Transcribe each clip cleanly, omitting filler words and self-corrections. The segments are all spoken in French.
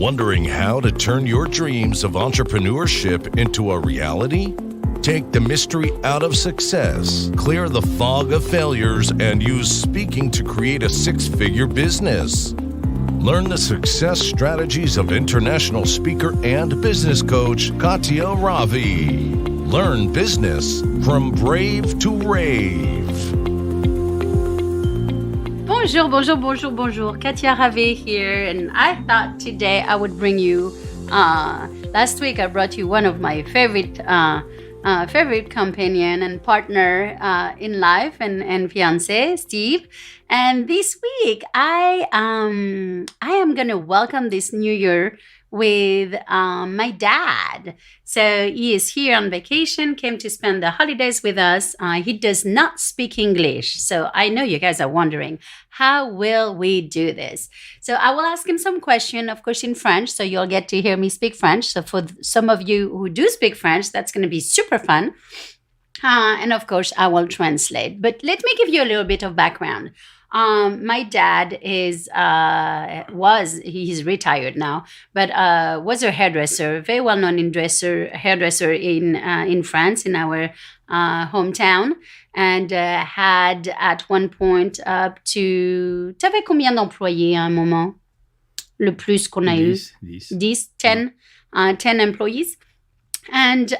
Wondering how to turn your dreams of entrepreneurship into a reality? Take the mystery out of success, clear the fog of failures, and use speaking to create a six-figure business. Learn the success strategies of international speaker and business coach Katia Ravi. Learn business from brave to rave. Bonjour. Katia Ravi here, and I thought today I would bring you. Last week I brought you one of my favorite companion and partner in life and fiance, Steve. And this week I am gonna welcome this new year with my dad. So he is here on vacation, came to spend the holidays with us. He does not speak English. So I know you guys are wondering, how will we do this? So I will ask him some question, of course, in French. So you'll get to hear me speak French. So for some of you who do speak French, that's going to be super fun. And of course, I will translate. But let me give you a little bit of background. My dad he's retired now, but was a hairdresser, very well known hairdresser in France, in our hometown, and had at one point up to. T'avais combien d'employés à un moment? Le plus qu'on a eu? 10, 10 employees. And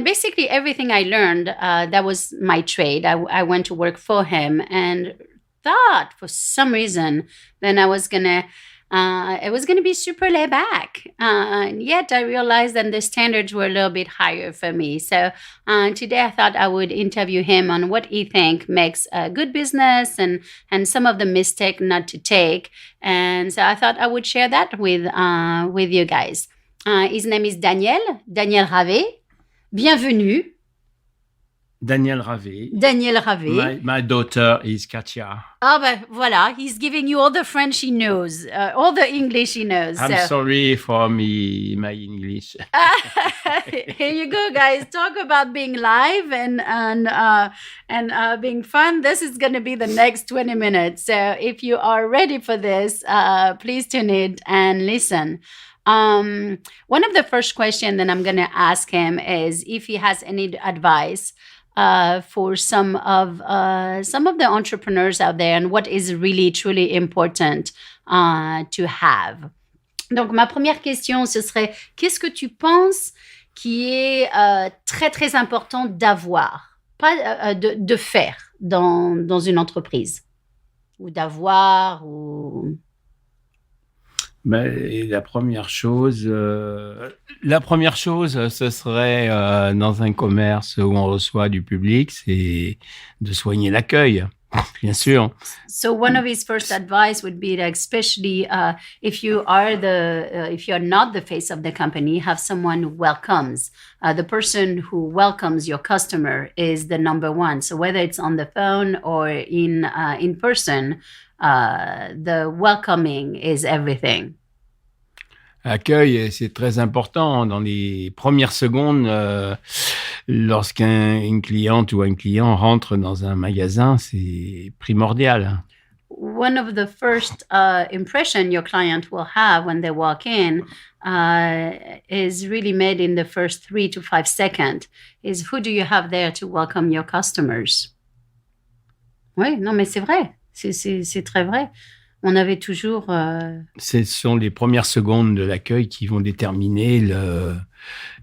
basically everything I learned, that was my trade. I went to work for him and thought for some reason then it was gonna be super laid back. And yet I realized that the standards were a little bit higher for me. So today I thought I would interview him on what he think makes a good business and some of the mistake not to take. And so I thought I would share that with you guys. His name is Daniel Ravet. Bienvenue. Daniel Ravet. My daughter is Katia. Ah ben voilà, he's giving you all the French he knows, all the English he knows. I'm sorry for my English. Here you go, guys. Talk about being live and being fun. This is going to be the next 20 minutes. So if you are ready for this, please tune in and listen. One of the first questions that I'm going to ask him is if he has any advice for some of the entrepreneurs out there and what is really, truly important to have. Donc, ma première question, ce serait, qu'est-ce que tu penses qui est très, très important d'avoir, pas de faire dans une entreprise ou d'avoir ou... Mais la première chose, ce serait dans un commerce où on reçoit du public, c'est de soigner l'accueil, bien sûr. So one of his first advice would be that especially if you are not the face of the company, have someone who welcomes. The person who welcomes your customer is the number one. So whether it's on the phone or in person, the welcoming is everything. L'accueil, c'est très important. Dans les premières secondes, lorsqu'une cliente ou un client rentre dans un magasin, c'est primordial. One of the first impression your client will have when they walk in is really made in the first 3 to 5 seconds. Is who do you have there to welcome your customers? Oui, non, mais c'est vrai. C'est très vrai. On avait toujours... Ce sont les premières secondes de l'accueil qui vont déterminer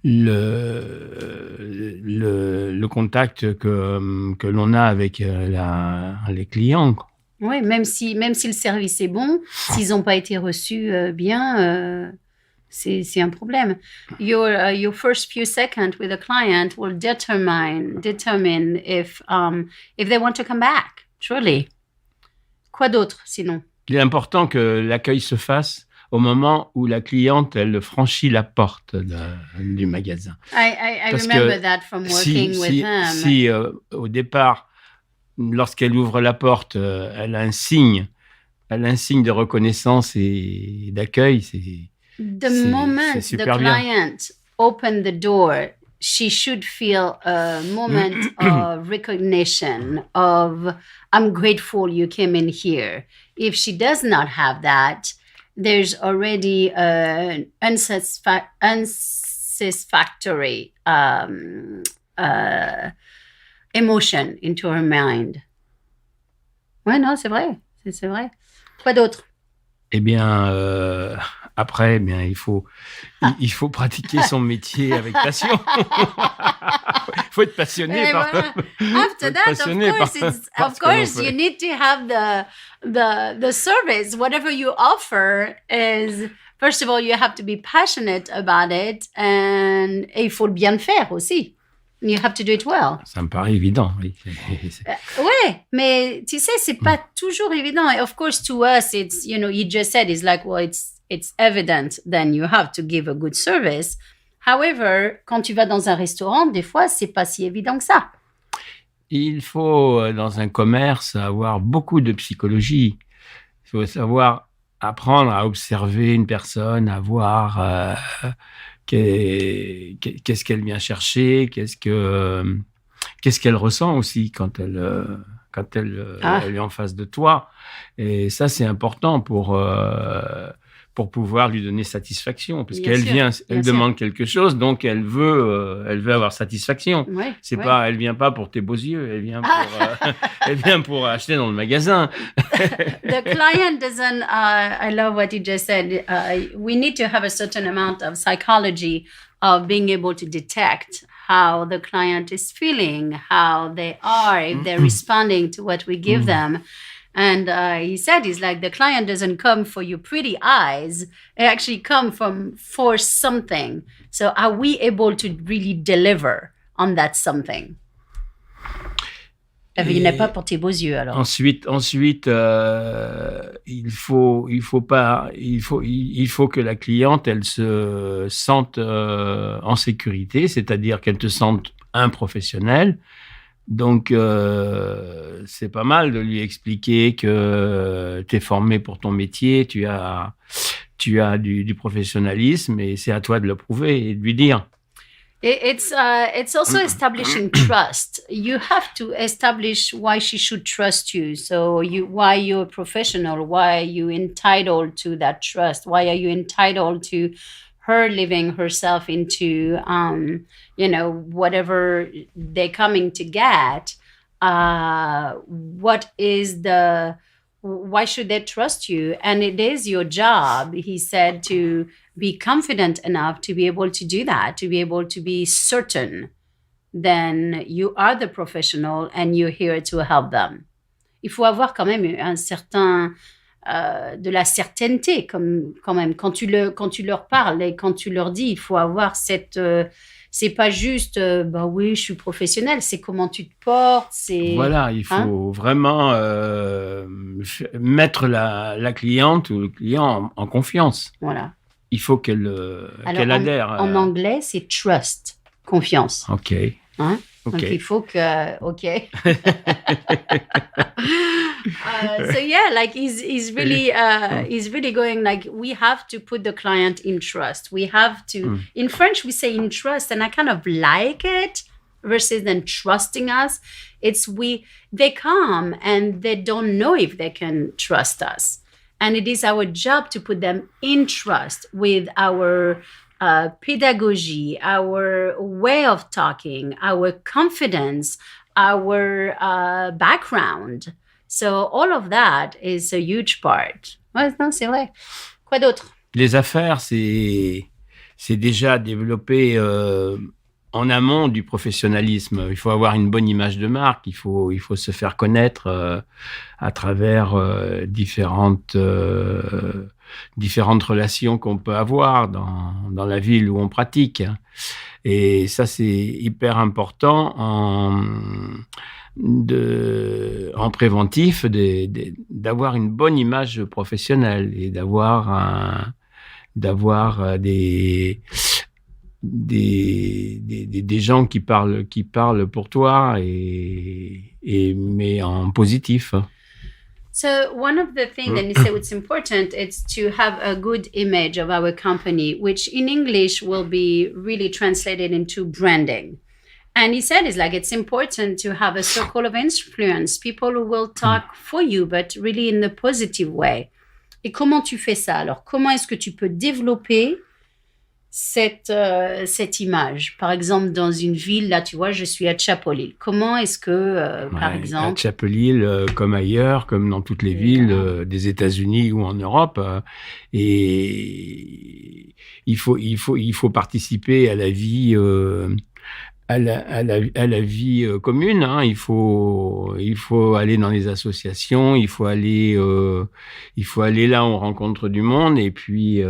le contact que l'on a avec les clients. Oui, même si le service est bon, s'ils n'ont pas été reçus bien, c'est un problème. Your first few seconds with a client will determine if they want to come back, truly. Quoi d'autre, sinon? Il est important que l'accueil se fasse au moment où la cliente, elle franchit la porte du magasin. I remember that from working with him. Si au départ, lorsqu'elle ouvre la porte, elle a un signe de reconnaissance et d'accueil, c'est super bien. Client opened the door, she should feel a moment of recognition of, I'm grateful you came in here. If she does not have that, there's already an unsatisfactory emotion into her mind. Ouais, non, c'est vrai. C'est vrai. Quoi d'autre? Eh bien, après, il faut pratiquer son métier avec passion. Il faut être passionné par. Voilà. After that, of course, you need to have the service. Whatever you offer is, first of all, you have to be passionate about it, and il faut bien le faire aussi. You have to do it well. Ça me paraît évident, oui. Ouais, mais tu sais, c'est pas toujours évident. Of course, to us, it's, you just said, it's like, well, it's evident, then you have to give a good service. However, quand tu vas dans un restaurant, des fois, c'est pas si évident que ça. Il faut, dans un commerce, avoir beaucoup de psychologie. Il faut savoir apprendre à observer une personne, à voir qu'est-ce qu'elle vient chercher, qu'est-ce qu'elle ressent aussi quand elle est en face de toi. Et ça, c'est important pour pouvoir lui donner satisfaction, parce qu'elle demande quelque chose, donc elle veut avoir satisfaction. Ouais, c'est pas, elle vient pas pour tes beaux yeux, elle vient pour acheter dans le magasin. The client doesn't. I love what you just said. We need to have a certain amount of psychology of being able to detect how the client is feeling, how they are, if they're responding to what we give them. And he said, it's like the client doesn't come for your pretty eyes. They actually come for something. So are we able to really deliver on that something? Il n'est pas pour tes beaux yeux, alors. Ensuite, il faut que la cliente, elle se sente en sécurité, c'est-à-dire qu'elle te sente un professionnel. Donc, c'est pas mal de lui expliquer que tu es formé pour ton métier, tu as du professionnalisme, et c'est à toi de le prouver et de lui dire. It's also establishing trust. You have to establish why she should trust you. So why you're a professional, why are you entitled to that trust? Why are you entitled to her living herself into, whatever they're coming to get? Why should they trust you? And it is your job, he said, to be confident enough to be able to do that, to be able to be certain then you are the professional and you're here to help them. Il faut avoir quand même un certain de la certainté quand même quand tu leur parles et quand tu leur dis, il faut avoir cette c'est pas juste oui, je suis professionnel, c'est comment tu te portes, c'est voilà, il faut vraiment mettre la cliente ou le client en confiance. Voilà. Il faut qu'elle adhère. En anglais, c'est trust, confiance. OK. Hein? Okay. Donc il faut que OK. So yeah, like he's really going like we have to put the client in trust. We have to in French we say in trust, and I kind of like it versus than trusting us. It's they come and they don't know if they can trust us. And it is our job to put them in trust with our pedagogy, our way of talking, our confidence, our background. So all of that is a huge part. Ouais, non, c'est vrai. Quoi d'autre? Les affaires, c'est déjà développé en amont du professionnalisme. Il faut avoir une bonne image de marque, il faut se faire connaître à travers différentes relations qu'on peut avoir dans la ville où on pratique. Et ça, c'est hyper important en préventif d'avoir une bonne image professionnelle et d'avoir des gens qui parlent pour toi mais en positif. So one of the things that you say what's important is to have a good image of our company, which in English will be really translated into branding. And he said it's important to have a circle of influence, people who will talk for you, but really in the positive way. Et comment tu fais ça? Alors, comment est-ce que tu peux développer cette image? Par exemple, dans une ville, là, tu vois, je suis à Chapel Hill. Comment est-ce que, par À exemple... Chapel Hill, comme ailleurs, comme dans toutes les villes des États-Unis ou en Europe, et il faut participer à la vie à la vie commune, hein. Il faut aller dans les associations, il faut aller là où on rencontre du monde, et puis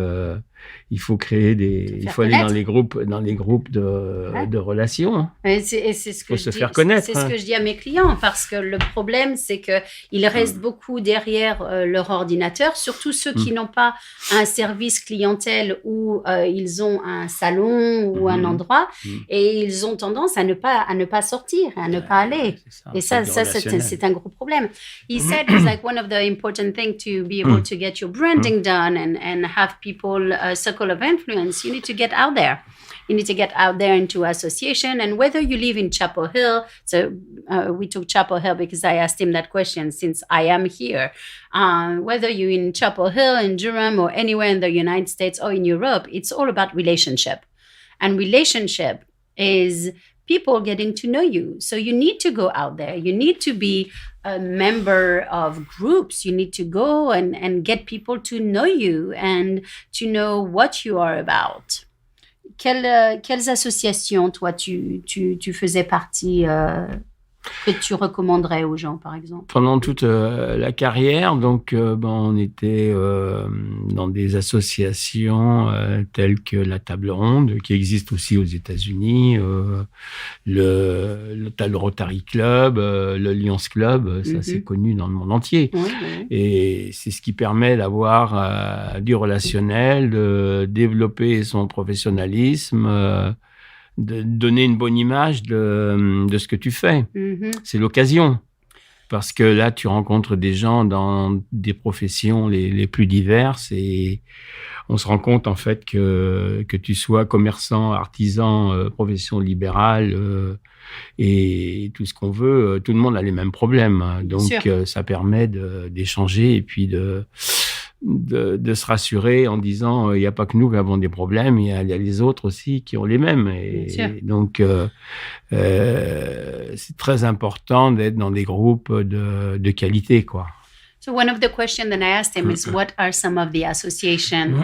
il faut créer il faut aller dans les groupes de relations. Et c'est ce que faut se faire connaître. C'est ce que je dis à mes clients, parce que le problème, c'est que ils restent beaucoup derrière leur ordinateur, surtout ceux qui n'ont pas un service clientèle où ils ont un salon ou un endroit, et ils ont tendance à ne pas sortir, à ne pas aller. Et ça c'est un gros problème. He said it's like one of the important things to be able to get your branding done and have people circle of influence. You need to get out there. You need to get out there into association. And whether you live in Chapel Hill, so we took Chapel Hill because I asked him that question since I am here. Whether you're in Chapel Hill, in Durham, or anywhere in the United States or in Europe, it's all about relationship. And relationship is people getting to know you. So you need to go out there. You need to be a member of groups. You need to go and get people to know you and to know what you are about. Quelles associations, toi, tu faisais partie, que tu recommanderais aux gens, par exemple? Pendant toute la carrière, donc, on était dans des associations telles que la Table Ronde, qui existe aussi aux États-Unis, t'as le Rotary Club, le Lions Club, ça c'est connu dans le monde entier. Oui. Et c'est ce qui permet d'avoir du relationnel, de développer son professionnalisme, de donner une bonne image de ce que tu fais. C'est l'occasion. Parce que là, tu rencontres des gens dans des professions les plus diverses, et on se rend compte, en fait, que tu sois commerçant, artisan, profession libérale, et tout ce qu'on veut, tout le monde a les mêmes problèmes. Donc, ça permet d'échanger et puis de se rassurer en disant il n'y a pas que nous qui avons des problèmes, il y a les autres aussi qui ont les mêmes. Et donc, c'est très important d'être dans des groupes de qualité, quoi. So one of the questions that I asked him is, what are some of the association?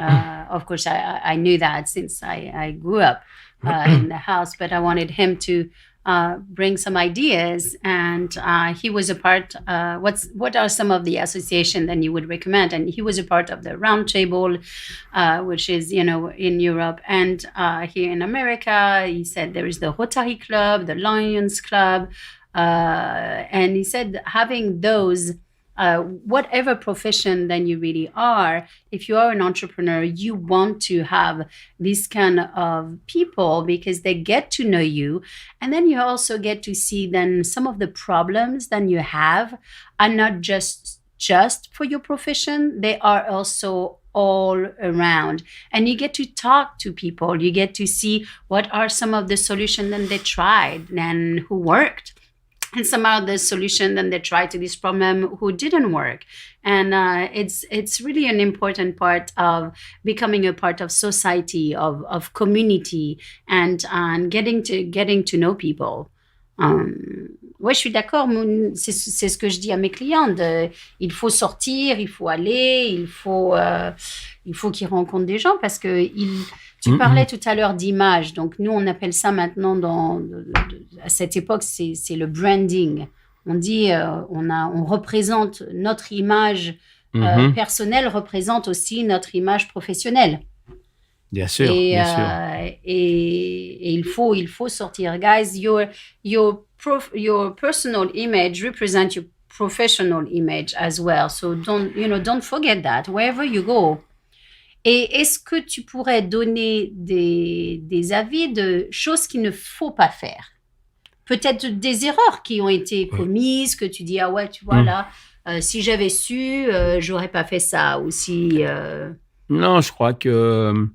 Of course, I knew that since I grew up in the house, but I wanted him to bring some ideas, and he was a part. What are some of the association that you would recommend? And he was a part of the Roundtable, which is in Europe, and here in America. He said there is the Rotary Club, the Lions Club, and he said having those. Whatever profession then you really are, if you are an entrepreneur, you want to have this kind of people because they get to know you. And then you also get to see then some of the problems that you have are not just for your profession. They are also all around. And you get to talk to people. You get to see what are some of the solutions that they tried and who worked. And some of the solution then they tried to this problem who didn't work. And it's really an important part of becoming a part of society, of community, and getting to know people. Ouais, je suis d'accord. C'est ce que je dis à mes clients. Il faut sortir, il faut aller, il faut qu'ils rencontrent des gens, parce que tu parlais tout à l'heure d'image. Donc, nous, on appelle ça maintenant, à cette époque, c'est le branding. On dit, on représente notre image personnelle, représente aussi notre image professionnelle. Bien sûr, bien sûr. Et il faut sortir. Guys, your personal image represents your professional image as well. So don't forget that wherever you go. Et est-ce que tu pourrais donner des avis de choses qu'il ne faut pas faire? Peut-être des erreurs qui ont été commises, que tu dis, ah ouais, tu vois, là, si j'avais su, j'aurais pas fait ça. Ou si... Non, je crois que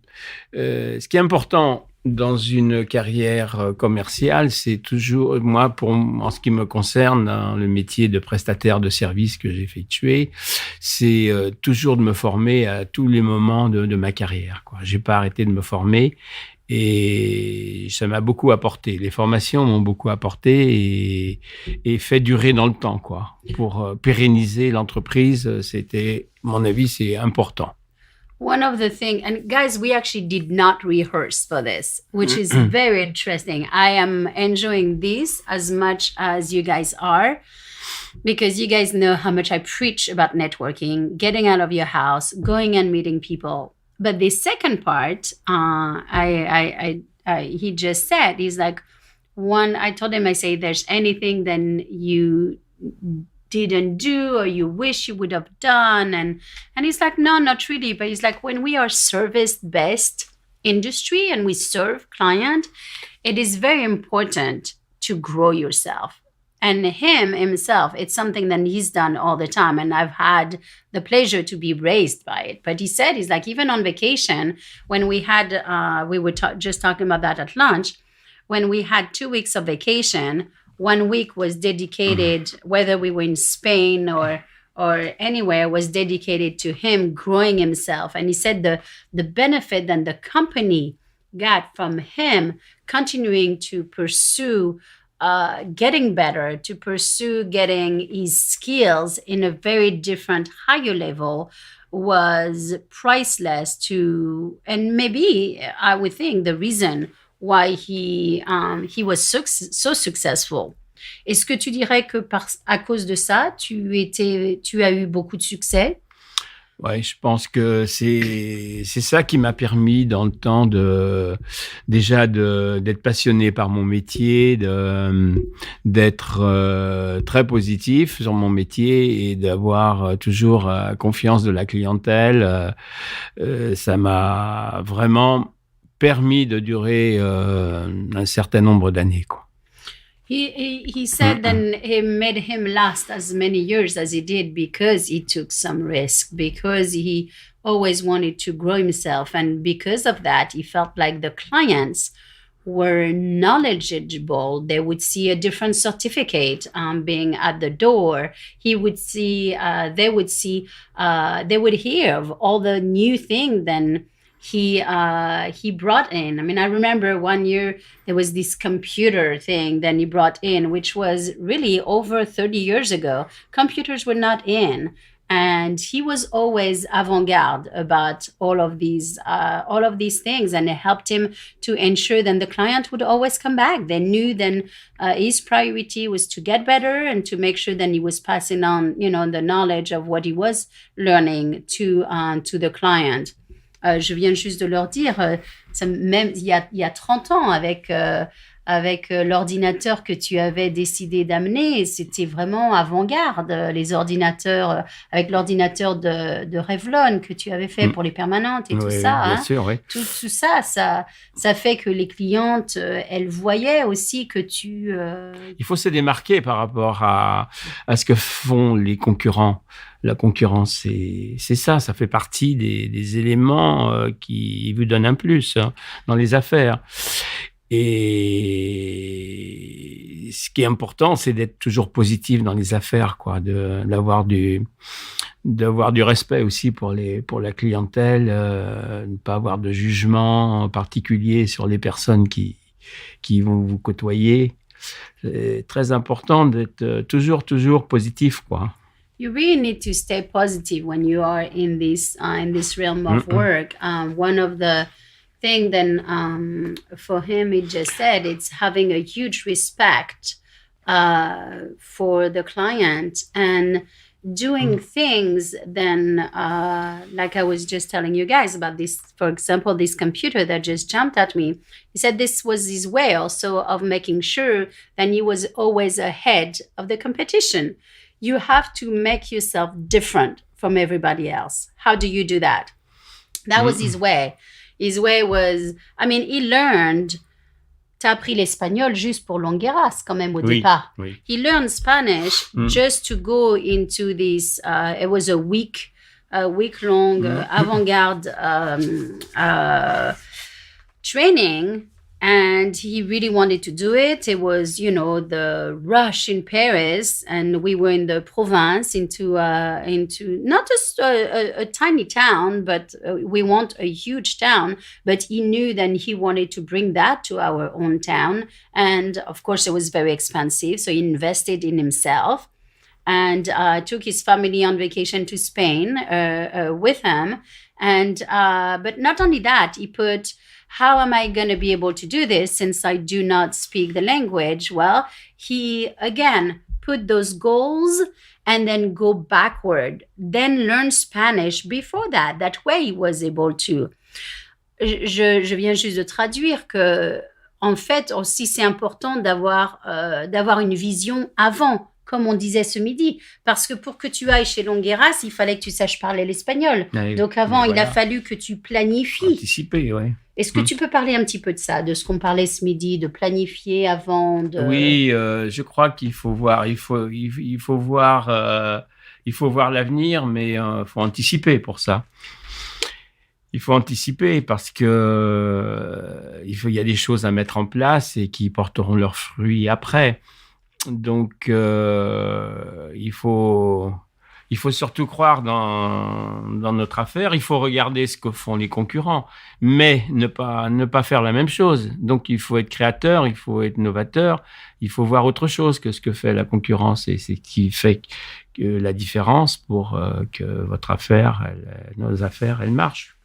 ce qui est important dans une carrière commerciale, c'est toujours, moi, en ce qui me concerne, dans le métier de prestataire de services que j'ai effectué, c'est toujours de me former à tous les moments de ma carrière, quoi. J'ai pas arrêté de me former et ça m'a beaucoup apporté. Les formations m'ont beaucoup apporté et fait durer dans le temps, quoi. Pour pérenniser l'entreprise, c'était, à mon avis, c'est important. One of the things, and guys, we actually did not rehearse for this, which is very interesting. I am enjoying this as much as you guys are, because you guys know how much I preach about networking, getting out of your house, going and meeting people. But the second part, he just said, he's like, I told him, I say, there's anything then you didn't do or you wish you would have done, and he's like, no, not really. But he's like, when we are service-based industry and we serve client, it is very important to grow yourself. And himself, it's something that he's done all the time, and I've had the pleasure to be raised by it. But he said, he's like, even on vacation, when we had we were just talking about that at lunch, when we had 2 weeks of vacation, 1 week was dedicated, whether we were in Spain or anywhere, was dedicated to him growing himself. And he said the benefit that the company got from him continuing to pursue getting better, to pursue getting his skills in a very different, higher level was priceless to, and maybe I would think the reason why he was so successful. Est-ce que tu dirais que à cause de ça, tu as eu beaucoup de succès? Ouais, je pense que c'est ça qui m'a permis dans le temps d'être passionné par mon métier, d'être très positif sur mon métier et d'avoir toujours confiance de la clientèle. Ça m'a vraiment permis de durer un certain nombre d'années, quoi. He said that it made him last as many years as he did because he took some risk, because he always wanted to grow himself. And because of that, he felt like the clients were knowledgeable. They would see a different certificate being at the door. He would see, they would hear of all the new things then he brought in. I mean, I remember one year there was this computer thing that he brought in, which was really over 30 years ago. Computers were not in, and he was always avant-garde about all of these things, and it helped him to ensure that the client would always come back. They knew then his priority was to get better and to make sure that he was passing on, the knowledge of what he was learning to the client. Je viens juste de leur dire, même il y a 30 ans, avec l'ordinateur que tu avais décidé d'amener, c'était vraiment avant-garde, les ordinateurs, avec l'ordinateur de Revlon que tu avais fait pour les permanentes et tout ça. Bien sûr, oui. Tout ça, ça fait que les clientes, elles voyaient aussi que tu... Il faut se démarquer par rapport à ce que font les concurrents. La concurrence, c'est ça fait partie des éléments qui vous donnent un plus dans les affaires. Et ce qui est important, c'est d'être toujours positif dans les affaires, quoi, d'avoir du respect aussi pour la clientèle, ne pas avoir de jugement particulier sur les personnes qui vont vous côtoyer. C'est très important d'être toujours positif, quoi. You really need to stay positive when you are in this realm of work. One of the thing then for him, he just said, it's having a huge respect for the client and doing things then, like I was just telling you guys about this, for example, this computer that just jumped at me. He said this was his way also of making sure that he was always ahead of the competition. You have to make yourself different from everybody else. How do you do that? That was his way. His way was, I mean, he learned, t'as appris l'espagnol juste pour Longueras quand même au départ. Oui. He learned Spanish just to go into this, it was a week-long avant-garde training and he really wanted to do it. It was, the rush in Paris, and we were in the province, into not just a tiny town, but we want a huge town. But he knew that he wanted to bring that to our own town, and of course, it was very expensive. So he invested in himself, and took his family on vacation to Spain with him. And but not only that, he put, how am I going to be able to do this since I do not speak the language? Well, he again put those goals and then go backward, then learn Spanish before that. That way he was able to. Je viens juste de traduire que, en fait, aussi c'est important d'avoir une vision avant. Comme on disait ce midi, parce que pour que tu ailles chez Longueras, il fallait que tu saches parler l'espagnol. Donc avant, il a fallu que tu planifies. Anticiper, oui. Est-ce que tu peux parler un petit peu de ça, de ce qu'on parlait ce midi, de planifier avant de... Oui, je crois qu'il faut voir, il faut voir l'avenir, mais il faut anticiper pour ça. Il faut anticiper parce que il y a des choses à mettre en place et qui porteront leurs fruits après. Donc, il faut surtout croire dans notre affaire. Il faut regarder ce que font les concurrents, mais ne pas faire la même chose. Donc, il faut être créateur, il faut être novateur, il faut voir autre chose que ce que fait la concurrence. Et c'est ce qui fait que la différence pour que votre affaire, nos affaires, elles marchent.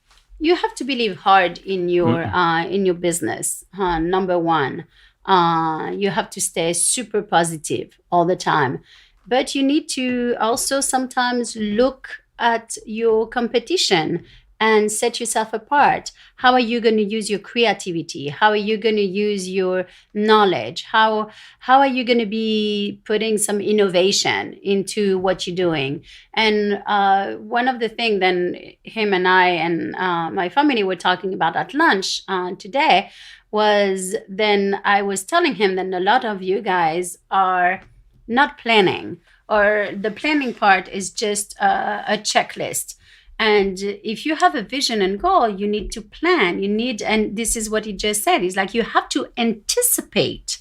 You have to believe hard in your business, number one. You have to stay super positive all the time. But you need to also sometimes look at your competition and set yourself apart. How are you going to use your creativity? How are you going to use your knowledge? How are you going to be putting some innovation into what you're doing? And one of the things then him and I and my family were talking about at lunch today was, then I was telling him that a lot of you guys are not planning, or the planning part is just a checklist. And if you have a vision and goal, you need to plan. And this is what he just said. He's like, you have to anticipate.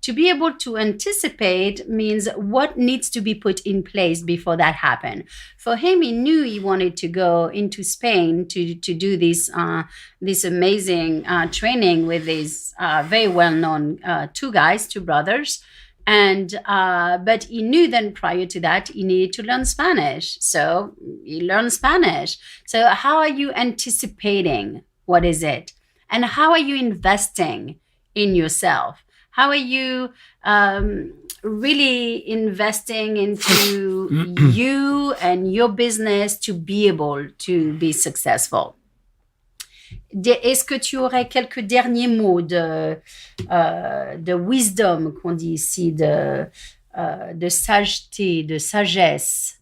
To be able to anticipate means what needs to be put in place before that happened. For him, he knew he wanted to go into Spain to do this amazing training with these very well-known two brothers. And but he knew then prior to that he needed to learn Spanish. So he learned Spanish. So how are you anticipating what is it? And how are you investing in yourself? How are you really investing into you and your business to be able to be successful? Est-ce que tu aurais quelques derniers mots de wisdom qu'on dit ici, de sageté, de sagesse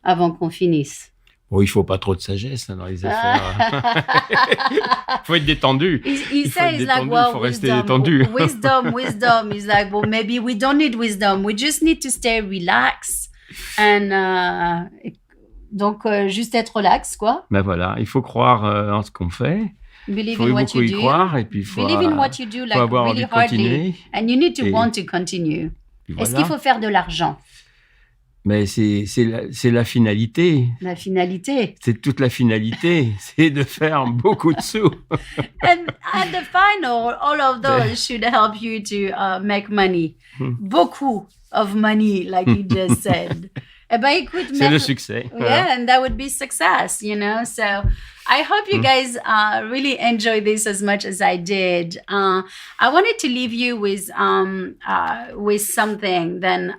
avant qu'on finisse? Bon, il ne faut pas trop de sagesse dans les affaires. Il faut être détendu. Il faut rester détendu. Wisdom. He's like, well, maybe we don't need wisdom. We just need to stay relaxed. And, donc, juste être relax, quoi. Ben voilà, il faut croire en ce qu'on fait. Believe in what you do. Croire, et puis il faut believe in what you do, like avoir really envie de continuer. hardly. And you need to want to continue. Voilà. Est-ce qu'il faut faire de l'argent? Mais c'est la finalité. La finalité. C'est toute la finalité. C'est de faire beaucoup de sous. And at the final, all of those should help you to make money. Beaucoup of money, like you just said. Eh ben, écoute, c'est le succès. Yeah, and that would be success, you know. So I hope you guys really enjoy this as much as I did. I wanted to leave you with something. Then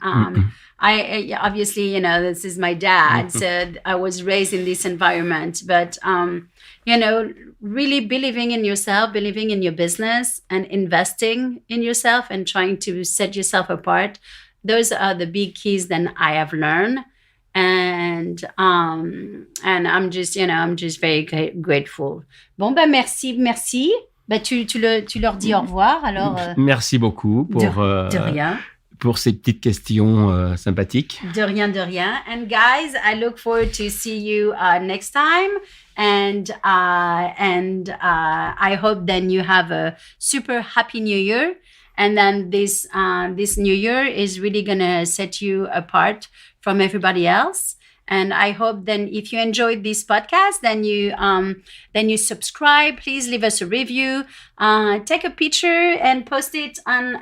I obviously, you know, this is my dad, so I was raised in this environment. But you know, really believing in yourself, believing in your business, and investing in yourself, and trying to set yourself apart. Those are the big keys that I have learned, and I'm just very grateful. Bon ben merci. Ben tu leur dis au revoir alors. Merci beaucoup pour de rien. pour ces petites questions sympathiques. De rien, de rien. And guys, I look forward to see you next time. And I hope then you have a super happy New Year. And then this New Year is really gonna set you apart from everybody else. And I hope then if you enjoyed this podcast, then you subscribe. Please leave us a review. Take a picture and post it on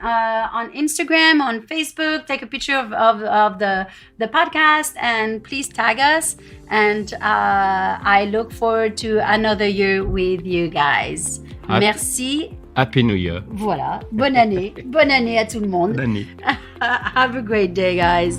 Instagram, on Facebook. Take a picture of the podcast and please tag us. And I look forward to another year with you guys. Merci. Happy New Year. Voilà. Bonne année. Bonne année à tout le monde. Bonne année. Have a great day, guys.